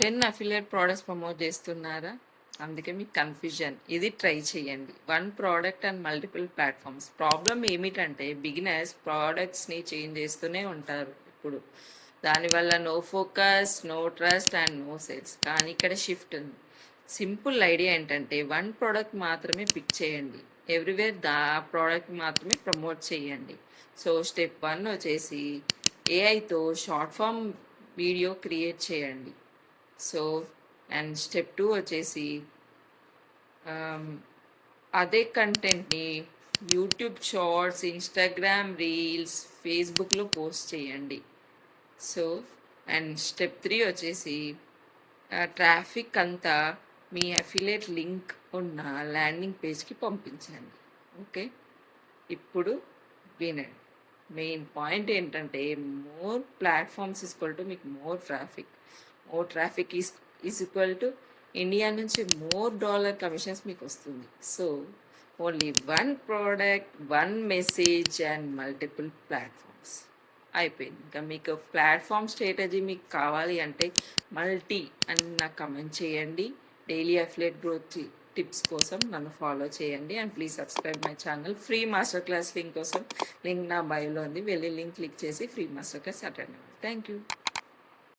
10 affiliate products promote చేస్తున్నారా? అందుకే మీకు కన్ఫ్యూజన్. ఇది ట్రై చేయండి. One product and multiple platforms. Problem ఏమిటంటే బిగినర్స్ ప్రోడక్ట్స్ని చేంజ్ చేస్తూనే ఉంటారు. ఇప్పుడు దానివల్ల no focus, no trust and no sales. కానీ ఇక్కడ షిఫ్ట్ ఉంది. సింపుల్ ఐడియా ఏంటంటే వన్ ప్రోడక్ట్ మాత్రమే పిక్ చేయండి. ఎవ్రీవేర్ ప్రోడక్ట్ మాత్రమే ప్రమోట్ చేయండి. సో స్టెప్ 1 వచ్చేసి ఏఐతో షార్ట్ ఫామ్ వీడియో క్రియేట్ చేయండి. సో అండ్ స్టెప్ 2 వచ్చేసి అదే కంటెంట్ని యూట్యూబ్ షార్ట్స్, ఇన్స్టాగ్రామ్ రీల్స్, ఫేస్బుక్లో పోస్ట్ చేయండి. సో అండ్ స్టెప్ 3 వచ్చేసి ట్రాఫిక్ అంతా మీ అఫిలియేట్ లింక్ ఉన్న ల్యాండింగ్ పేజ్కి పంపించండి. ఓకే, ఇప్పుడు వినండి. మెయిన్ పాయింట్ ఏంటంటే మోర్ ప్లాట్ఫామ్స్ ఈక్వల్ టు మీకు more traffic is equal to India నుంచి మోర్ డాలర్ కమిషన్స్ మీకు వస్తుంది. So only one product, one message and multiple platforms అయిపోయింది. ఇంకా మీకు ప్లాట్ఫామ్ స్ట్రాటజీ మీకు కావాలి అంటే మల్టీ అని నాకు కమెంట్ చేయండి. డైలీ అఫిలియేట్ గ్రోత్ టిప్స్ కోసం నన్ను ఫాలో చేయండి and please subscribe my channel. Free master class link కోసం లింక్ నా బయోలో ఉంది. వెళ్ళి లింక్ క్లిక్ చేసి ఫ్రీ మాస్టర్ క్లాస్ అటెండ్ అవ్వండి. Thank you.